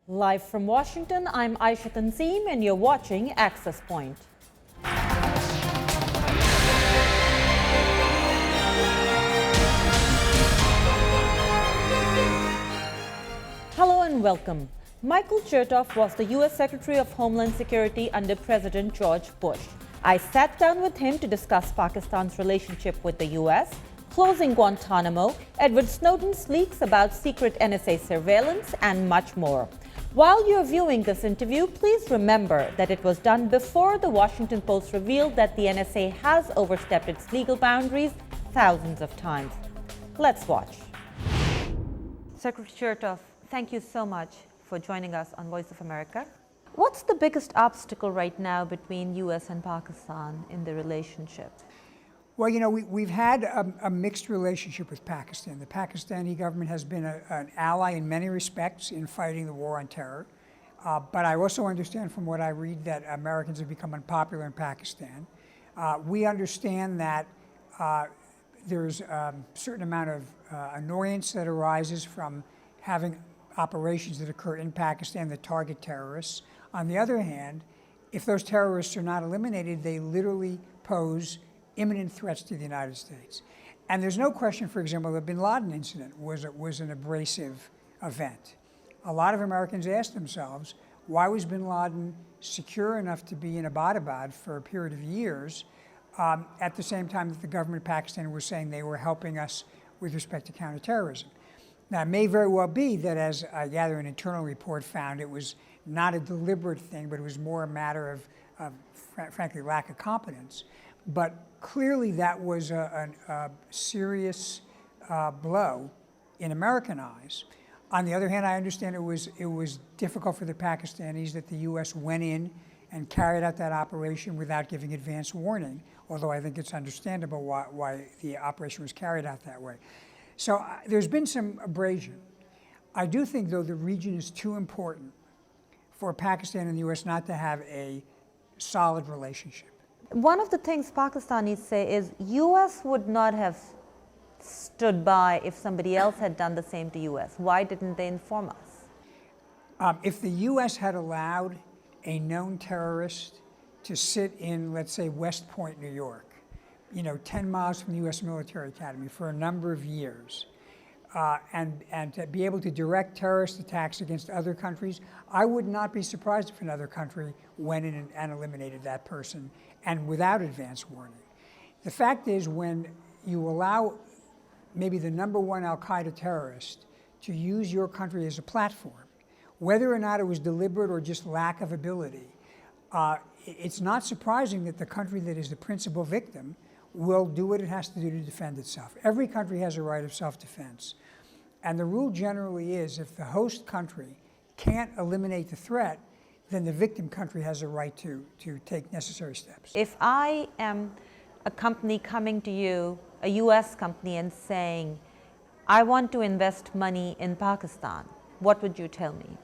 Live from Washington, I'm Aisha Tanzim, and you're watching Access Point. Hello and welcome. Michael Chertoff was the U.S. Secretary of Homeland Security under President George Bush. I sat down with him to discuss Pakistan's relationship with the U.S., closing Guantanamo, Edward Snowden's leaks about secret NSA surveillance, and much more. While you're viewing this interview, please remember that it was done before the Washington Post revealed that the NSA has overstepped its legal boundaries thousands of times. Let's watch. Secretary Chertoff, thank you so much for joining us on Voice of America. What's the biggest obstacle right now between U.S. and Pakistan in the relationship? Well, you know, we've had a mixed relationship with Pakistan. The Pakistani government has been an ally in many respects in fighting the war on terror. But I also understand from what I read that Americans have become unpopular in Pakistan. We understand that there's a certain amount of annoyance that arises from having operations that occur in Pakistan that target terrorists. On the other hand, if those terrorists are not eliminated, they literally pose imminent threats to the United States. And there's no question, for example, the bin Laden incident was an abrasive event. A lot of Americans asked themselves, why was bin Laden secure enough to be in Abbottabad for a period of years at the same time that the government of Pakistan was saying they were helping us with respect to counterterrorism? Now, it may very well be that, as I gather an internal report found, it was not a deliberate thing, but it was more a matter of frankly, lack of competence. But clearly that was a serious blow in American eyes. On the other hand, I understand it was difficult for the Pakistanis that the U.S. went in and carried out that operation without giving advance warning, although I think it's understandable why the operation was carried out that way. So there's been some abrasion. I do think, though, the region is too important for Pakistan and the U.S. not to have a solid relationship. One of the things Pakistanis say is U.S. would not have stood by if somebody else had done the same to U.S. Why didn't they inform us? If the U.S. had allowed a known terrorist to sit in, let's say, West Point, New York, 10 miles from the U.S. military academy for a number of years, and to be able to direct terrorist attacks against other countries, I would not be surprised if another country went in and eliminated that person, and without advance warning. The fact is, when you allow maybe the #1 al-Qaeda terrorist to use your country as a platform, whether or not it was deliberate or just lack of ability, it's not surprising that the country that is the principal victim will do what it has to do to defend itself. Every country has a right of self-defense. And the rule generally is, if the host country can't eliminate the threat, then the victim country has a right to take necessary steps. If I am a company coming to you, a U.S. company, and saying, I want to invest money in Pakistan, what would you tell me?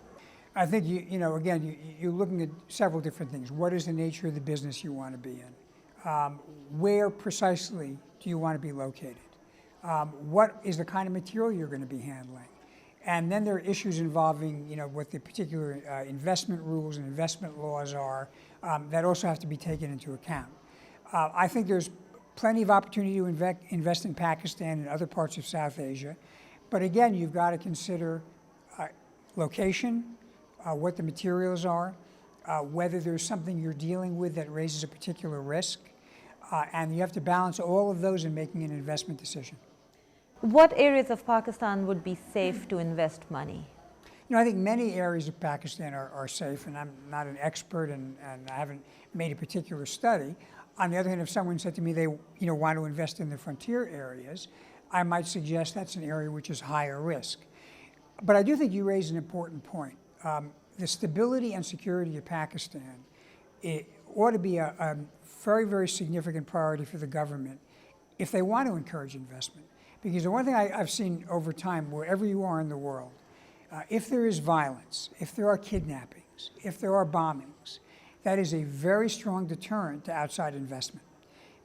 I think, you're looking at several different things. What is the nature of the business you want to be in? Where precisely do you want to be located? What is the kind of material you're going to be handling? And then there are issues involving, what the particular investment rules and investment laws are that also have to be taken into account. I think there's plenty of opportunity to invest in Pakistan and other parts of South Asia. But again, you've got to consider location, what the materials are, whether there's something you're dealing with that raises a particular risk. And you have to balance all of those in making an investment decision. What areas of Pakistan would be safe to invest money? I think many areas of Pakistan are safe, and I'm not an expert and I haven't made a particular study. On the other hand, if someone said to me they want to invest in the frontier areas, I might suggest that's an area which is higher risk. But I do think you raise an important point. The stability and security of Pakistan, it ought to be a very, very significant priority for the government if they want to encourage investment. Because the one thing I've seen over time, wherever you are in the world, if there is violence, if there are kidnappings, if there are bombings, that is a very strong deterrent to outside investment.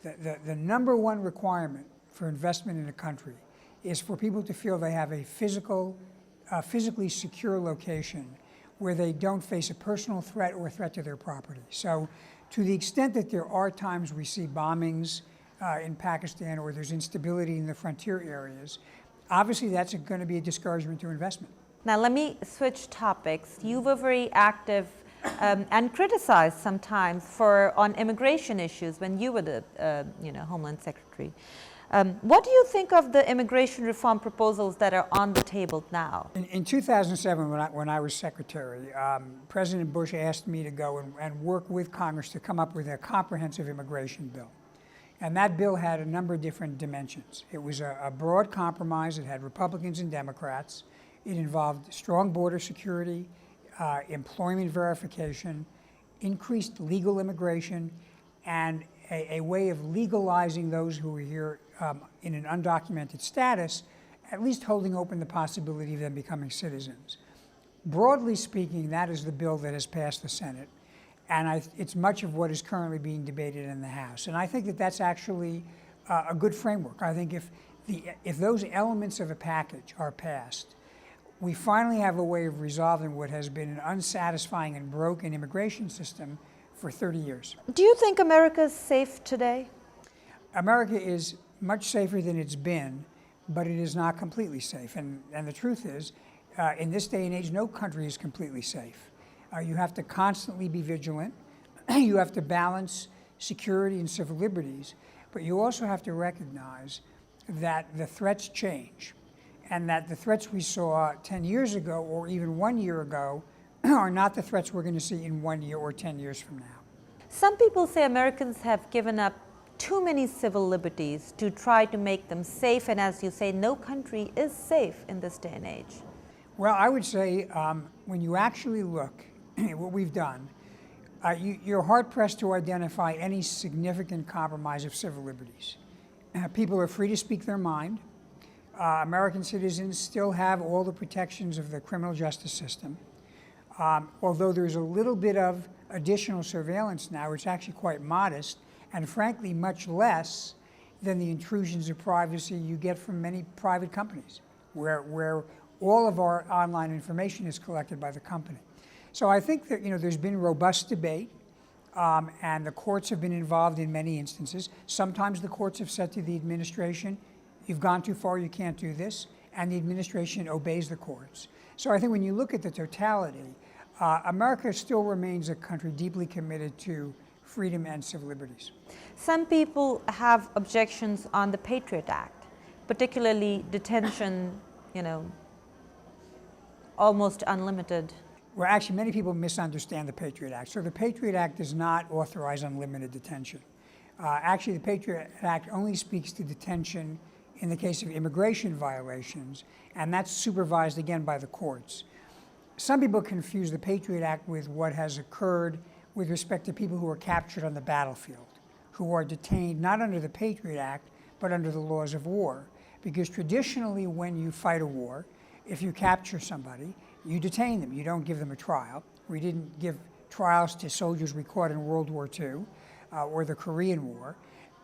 The #1 requirement for investment in a country is for people to feel they have a physically secure location where they don't face a personal threat or a threat to their property. So to the extent that there are times we see bombings in Pakistan or there's instability in the frontier areas, obviously that's going to be a discouragement to investment. Now, let me switch topics. You were very active and criticized sometimes on immigration issues when you were the Homeland Secretary. What do you think of the immigration reform proposals that are on the table now? In 2007, when I was Secretary, President Bush asked me to go and work with Congress to come up with a comprehensive immigration bill. And that bill had a number of different dimensions. It was a broad compromise. It had Republicans and Democrats. It involved strong border security, employment verification, increased legal immigration, and a way of legalizing those who are here in an undocumented status, at least holding open the possibility of them becoming citizens. Broadly speaking, that is the bill that has passed the Senate, and it's much of what is currently being debated in the House. And I think that that's actually a good framework. I think if those elements of a package are passed, we finally have a way of resolving what has been an unsatisfying and broken immigration system for 30 years. Do you think America is safe today? America is much safer than it's been, but it is not completely safe. And the truth is, in this day and age, no country is completely safe. You have to constantly be vigilant. You have to balance security and civil liberties, but you also have to recognize that the threats change, and that the threats we saw 10 years ago or even 1 year ago are not the threats we're going to see in 1 year or 10 years from now. Some people say Americans have given up too many civil liberties to try to make them safe, and as you say, no country is safe in this day and age. Well, I would say when you actually look at what we've done, you're hard-pressed to identify any significant compromise of civil liberties. People are free to speak their mind. American citizens still have all the protections of the criminal justice system. Although there's a little bit of additional surveillance now, it's actually quite modest, and frankly much less than the intrusions of privacy you get from many private companies, where all of our online information is collected by the company. So I think that there's been robust debate, and the courts have been involved in many instances. Sometimes the courts have said to the administration, "You've gone too far, you can't do this," and the administration obeys the courts. So I think when you look at the totality, America still remains a country deeply committed to freedom and civil liberties. Some people have objections on the Patriot Act, particularly detention, almost unlimited. Well, actually, many people misunderstand the Patriot Act. So the Patriot Act does not authorize unlimited detention. Actually, the Patriot Act only speaks to detention in the case of immigration violations, and that's supervised again by the courts. Some people confuse the Patriot Act with what has occurred with respect to people who are captured on the battlefield, who are detained not under the Patriot Act, but under the laws of war. Because traditionally, when you fight a war, if you capture somebody, you detain them. You don't give them a trial. We didn't give trials to soldiers we caught in World War II or the Korean War.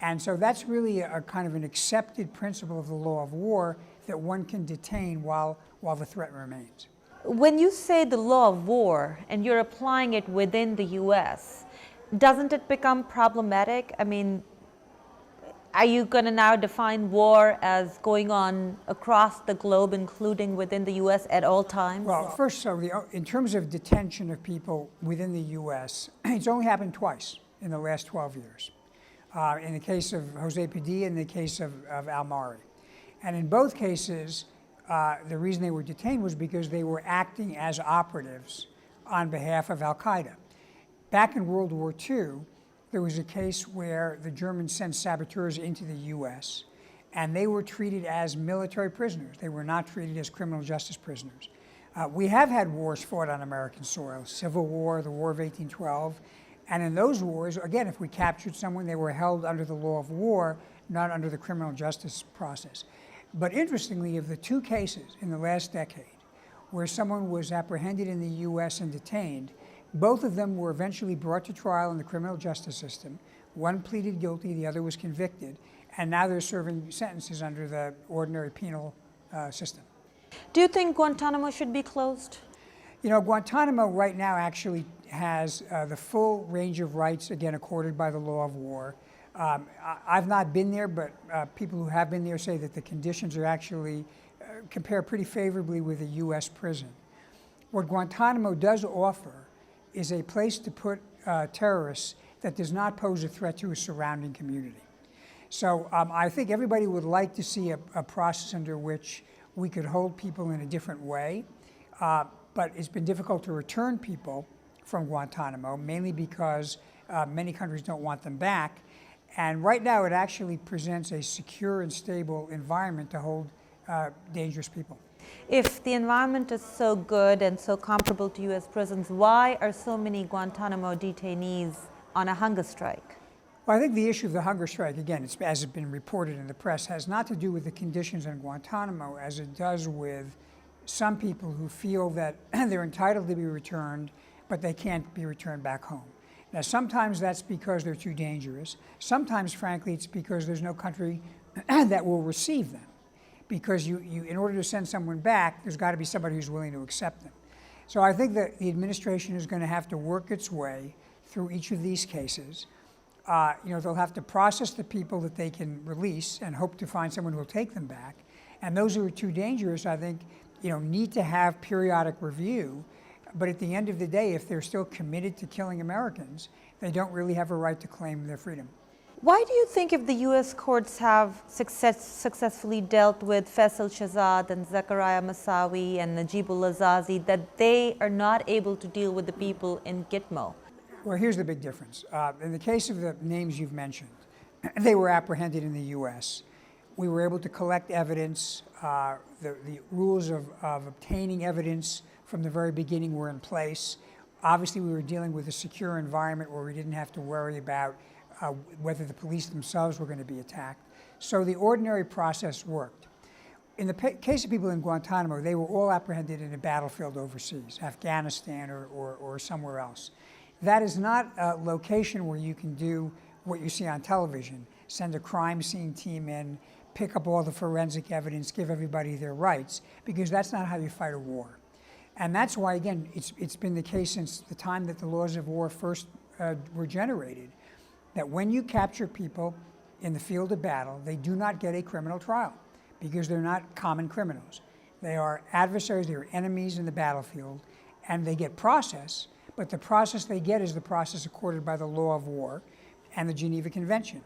And so that's really a kind of an accepted principle of the law of war, that one can detain while the threat remains. When you say the law of war and you're applying it within the U.S., doesn't it become problematic? I mean, are you going to now define war as going on across the globe, including within the U.S. at all times? Well, first, in terms of detention of people within the U.S., it's only happened twice in the last 12 years. In the case of Jose Padilla, in the case of Al-Mari. And in both cases, the reason they were detained was because they were acting as operatives on behalf of Al-Qaeda. Back in World War II, there was a case where the Germans sent saboteurs into the U.S., and they were treated as military prisoners. They were not treated as criminal justice prisoners. We have had wars fought on American soil, Civil War, the War of 1812, and in those wars, again, if we captured someone, they were held under the law of war, not under the criminal justice process. But interestingly, of the two cases in the last decade where someone was apprehended in the U.S. and detained, both of them were eventually brought to trial in the criminal justice system. One pleaded guilty, the other was convicted, and now they're serving sentences under the ordinary penal system. Do you think Guantanamo should be closed? You know, Guantanamo right now actually has the full range of rights, again, accorded by the law of war. I've not been there, but people who have been there say that the conditions are actually compare pretty favorably with a U.S. prison. What Guantanamo does offer is a place to put terrorists that does not pose a threat to a surrounding community. So I think everybody would like to see a process under which we could hold people in a different way, but it's been difficult to return people from Guantanamo, mainly because many countries don't want them back. And right now it actually presents a secure and stable environment to hold dangerous people. If the environment is so good and so comparable to U.S. prisons, why are so many Guantanamo detainees on a hunger strike? Well, I think the issue of the hunger strike, again, as has been reported in the press, has not to do with the conditions in Guantanamo as it does with some people who feel that they're entitled to be returned, but they can't be returned back home. Now, sometimes that's because they're too dangerous. Sometimes, frankly, it's because there's no country that will receive them. Because in order to send someone back, there's got to be somebody who's willing to accept them. So I think that the administration is going to have to work its way through each of these cases. They'll have to process the people that they can release and hope to find someone who will take them back. And those who are too dangerous, I think, need to have periodic review. But at the end of the day, if they're still committed to killing Americans, they don't really have a right to claim their freedom. Why do you think if the U.S. courts have successfully dealt with Faisal Shahzad and Zakaria Massawi and Najibullah Zazi, that they are not able to deal with the people in Gitmo? Well, here's the big difference. In the case of the names you've mentioned, they were apprehended in the U.S. We were able to collect evidence. The rules of obtaining evidence from the very beginning were in place. Obviously, we were dealing with a secure environment where we didn't have to worry about whether the police themselves were going to be attacked. So the ordinary process worked. In the case of people in Guantanamo, they were all apprehended in a battlefield overseas, Afghanistan or somewhere else. That is not a location where you can do what you see on television, send a crime scene team in, pick up all the forensic evidence, give everybody their rights, because that's not how you fight a war. And that's why, again, it's been the case since the time that the laws of war first were generated, that when you capture people in the field of battle, they do not get a criminal trial because they're not common criminals. They are adversaries, they are enemies in the battlefield, and they get process, but the process they get is the process accorded by the law of war and the Geneva Convention,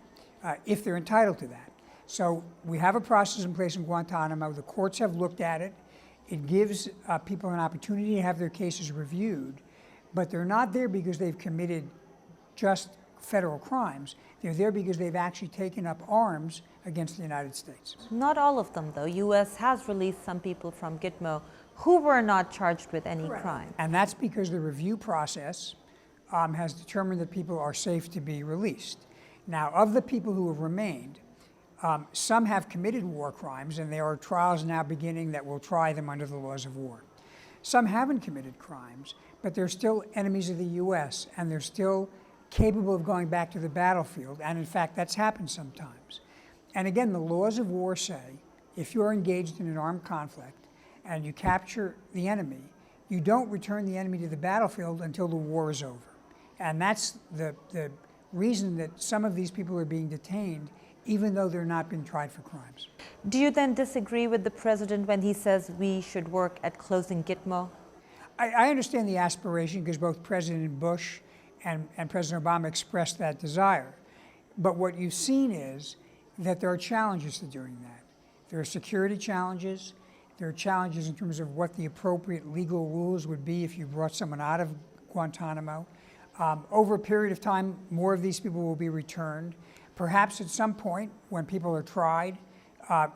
if they're entitled to that. So we have a process in place in Guantanamo. The courts have looked at it. It gives people an opportunity to have their cases reviewed, but they're not there because they've committed just federal crimes. They're there because they've actually taken up arms against the United States. Not all of them, though. U.S. has released some people from Gitmo who were not charged with any crime. And that's because the review process has determined that people are safe to be released. Now, of the people who have remained, some have committed war crimes, and there are trials now beginning that will try them under the laws of war. Some haven't committed crimes, but they're still enemies of the U.S., and they're still capable of going back to the battlefield, and in fact, that's happened sometimes. And again, the laws of war say, if you're engaged in an armed conflict and you capture the enemy, you don't return the enemy to the battlefield until the war is over. And that's the reason that some of these people are being detained, even though they're not being tried for crimes. Do you then disagree with the president when he says we should work at closing Gitmo? I understand the aspiration because both President Bush and President Obama expressed that desire. But what you've seen is that there are challenges to doing that. There are security challenges. There are challenges in terms of what the appropriate legal rules would be if you brought someone out of Guantanamo. Over a period of time, more of these people will be returned. Perhaps at some point, when people are tried,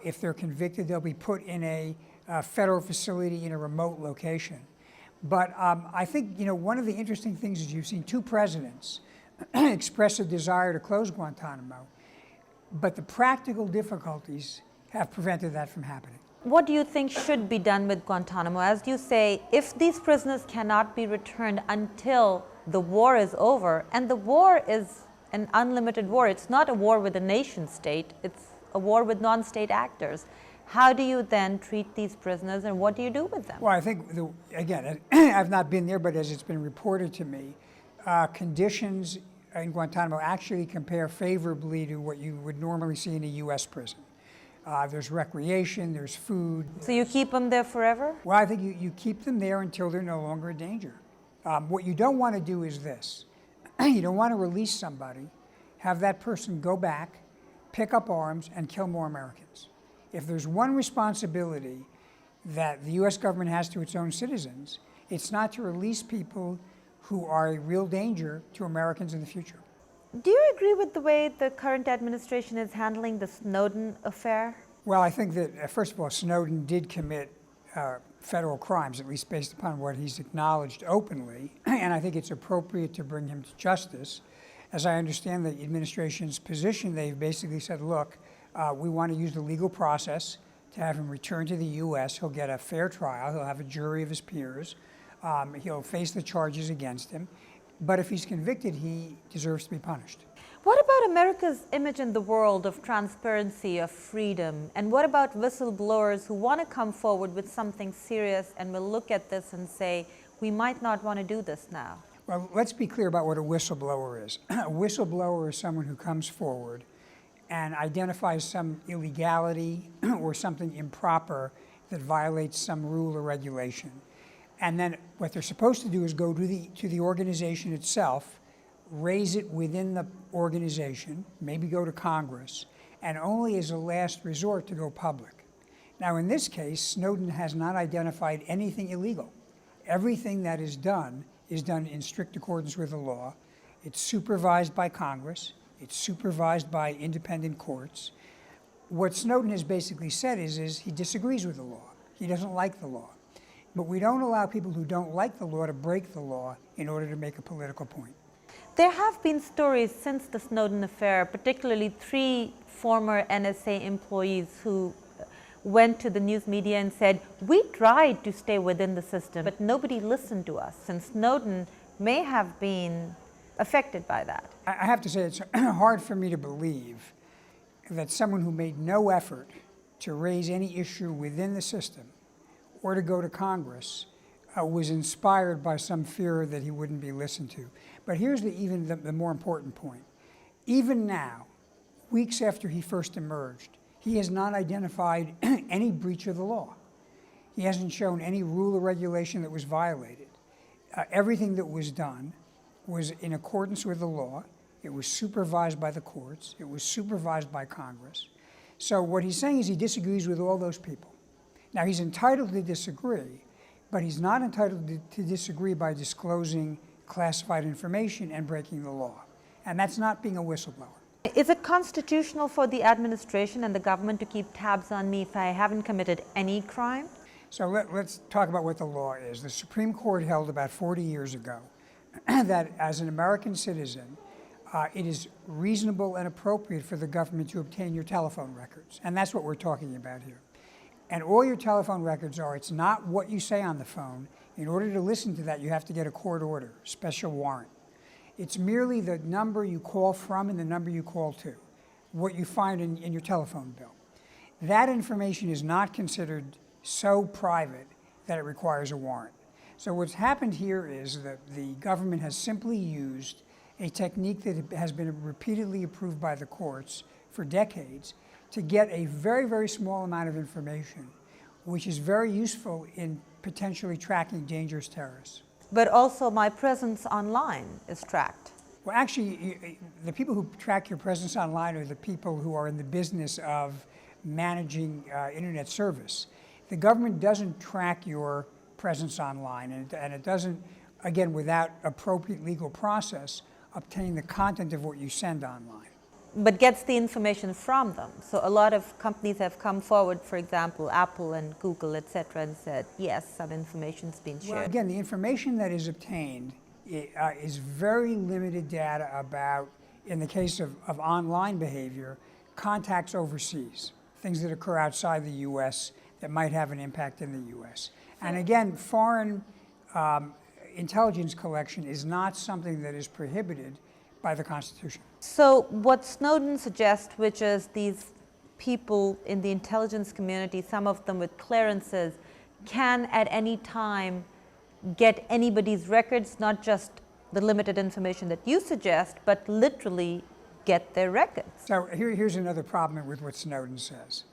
if they're convicted, they'll be put in a federal facility in a remote location. But I think, one of the interesting things is you've seen two presidents express a desire to close Guantanamo, but the practical difficulties have prevented that from happening. What do you think should be done with Guantanamo? As you say, if these prisoners cannot be returned until the war is over, and the war is an unlimited war, it's not a war with a nation state, it's a war with non-state actors. How do you then treat these prisoners and what do you do with them? Well, I think, again, I've not been there, but as it's been reported to me, conditions in Guantanamo actually compare favorably to what you would normally see in a U.S. prison. There's recreation, there's food. So you keep them there forever? Well, I think you keep them there until they're no longer a danger. What you don't want to do is this. You don't want to release somebody, have that person go back, pick up arms, and kill more Americans. If there's one responsibility that the U.S. government has to its own citizens, it's not to release people who are a real danger to Americans in the future. Do you agree with the way the current administration is handling the Snowden affair? Well, I think that, first of all, Snowden did commit federal crimes, at least based upon what he's acknowledged openly, and I think it's appropriate to bring him to justice. As I understand the administration's position, they've basically said, look, we want to use the legal process to have him return to the U.S. He'll get a fair trial. He'll have a jury of his peers. He'll face the charges against him. But if he's convicted, he deserves to be punished. What about America's image in the world of transparency, of freedom? And what about whistleblowers who want to come forward with something serious and will look at this and say, we might not want to do this now? Well, let's be clear about what a whistleblower is. A whistleblower is someone who comes forward and identifies some illegality or something improper that violates some rule or regulation. And then what they're supposed to do is go to the organization itself, raise it within the organization, maybe go to Congress, and only as a last resort to go public. Now, in this case, Snowden has not identified anything illegal. Everything that is done in strict accordance with the law. It's supervised by Congress. It's supervised by independent courts. What Snowden has basically said is he disagrees with the law. He doesn't like the law. But we don't allow people who don't like the law to break the law in order to make a political point. There have been stories since the Snowden affair, particularly 3 former NSA employees who went to the news media and said, we tried to stay within the system, but nobody listened to us. And Snowden may have been affected by that. I have to say, it's hard for me to believe that someone who made no effort to raise any issue within the system or to go to Congress was inspired by some fear that he wouldn't be listened to. But here's the more important point. Even now, weeks after he first emerged, he has not identified any breach of the law. He hasn't shown any rule or regulation that was violated. Everything that was done was in accordance with the law. It was supervised by the courts. It was supervised by Congress. So what he's saying is he disagrees with all those people. Now, he's entitled to disagree, but he's not entitled to disagree by disclosing classified information and breaking the law. And that's not being a whistleblower. Is it constitutional for the administration and the government to keep tabs on me if I haven't committed any crime? So let's talk about what the law is. The Supreme Court held about 40 years ago that as an American citizen, it is reasonable and appropriate for the government to obtain your telephone records. And that's what we're talking about here. And all your telephone records are, it's not what you say on the phone. In order to listen to that, you have to get a court order, special warrant. It's merely the number you call from and the number you call to, what you find in your telephone bill. That information is not considered so private that it requires a warrant. So what's happened here is that the government has simply used a technique that has been repeatedly approved by the courts for decades to get a very, very small amount of information, which is very useful in potentially tracking dangerous terrorists. But also my presence online is tracked. Well, actually, the people who track your presence online are the people who are in the business of managing internet service. The government doesn't track your presence online, and it doesn't, again, without appropriate legal process, obtain the content of what you send online. But gets the information from them. So a lot of companies have come forward, for example, Apple and Google, et cetera, and said, yes, some information's been shared. Well, again, the information that is obtained is very limited data about, in the case of online behavior, contacts overseas, things that occur outside the U.S. that might have an impact in the U.S. And again, foreign intelligence collection is not something that is prohibited by the Constitution. So what Snowden suggests, which is these people in the intelligence community, some of them with clearances, can at any time get anybody's records, not just the limited information that you suggest, but literally get their records. So here's another problem with what Snowden says.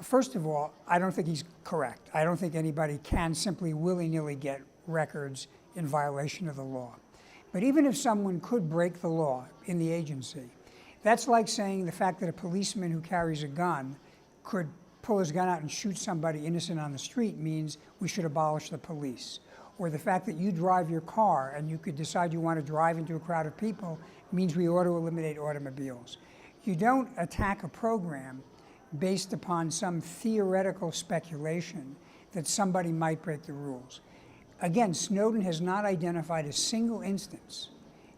First of all, I don't think he's correct. I don't think anybody can simply willy-nilly get records in violation of the law. But even if someone could break the law in the agency, that's like saying the fact that a policeman who carries a gun could pull his gun out and shoot somebody innocent on the street means we should abolish the police. Or the fact that you drive your car and you could decide you want to drive into a crowd of people means we ought to eliminate automobiles. You don't attack a program based upon some theoretical speculation that somebody might break the rules. Again, Snowden has not identified a single instance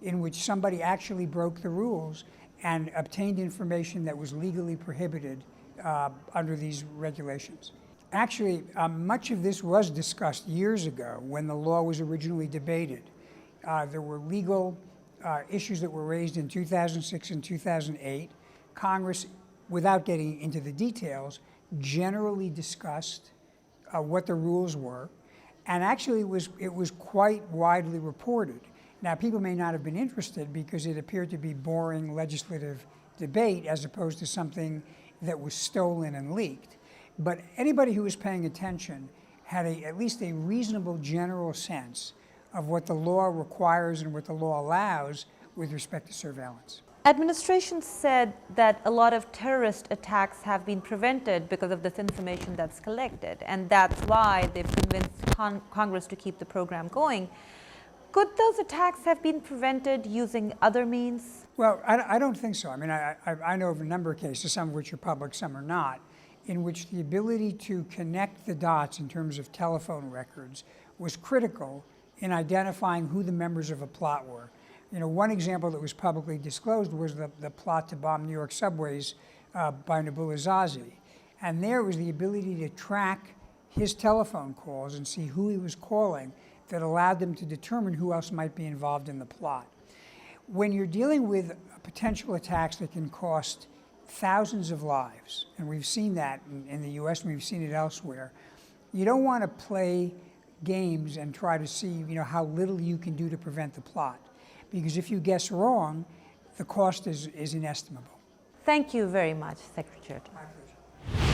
in which somebody actually broke the rules and obtained information that was legally prohibited under these regulations. Actually, much of this was discussed years ago when the law was originally debated. There were legal issues that were raised in 2006 and 2008. Congress, without getting into the details, generally discussed what the rules were. And actually, it was quite widely reported. Now, people may not have been interested because it appeared to be boring legislative debate as opposed to something that was stolen and leaked. But anybody who was paying attention had at least a reasonable general sense of what the law requires and what the law allows with respect to surveillance. Administration said that a lot of terrorist attacks have been prevented because of this information that's collected, and that's why they've convinced Congress to keep the program going. Could those attacks have been prevented using other means? Well, I don't think so. I mean, I know of a number of cases, some of which are public, some are not, in which the ability to connect the dots in terms of telephone records was critical in identifying who the members of a plot were. You know, one example that was publicly disclosed was the plot to bomb New York subways by Nabeel Azazi. And there was the ability to track his telephone calls and see who he was calling that allowed them to determine who else might be involved in the plot. When you're dealing with potential attacks that can cost thousands of lives, and we've seen that in the US and we've seen it elsewhere, you don't want to play games and try to see, you know, how little you can do to prevent the plot. Because if you guess wrong, the cost is inestimable. Thank you very much, Secretary. My pleasure.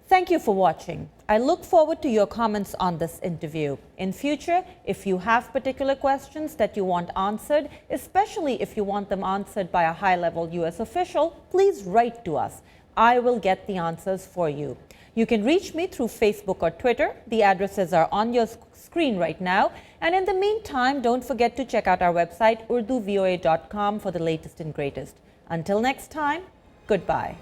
Thank you for watching. I look forward to your comments on this interview. In future, if you have particular questions that you want answered, especially if you want them answered by a high-level US official, please write to us. I will get the answers for you. You can reach me through Facebook or Twitter. The addresses are on your screen right now. And in the meantime, don't forget to check out our website, urduvoa.com, for the latest and greatest. Until next time, goodbye.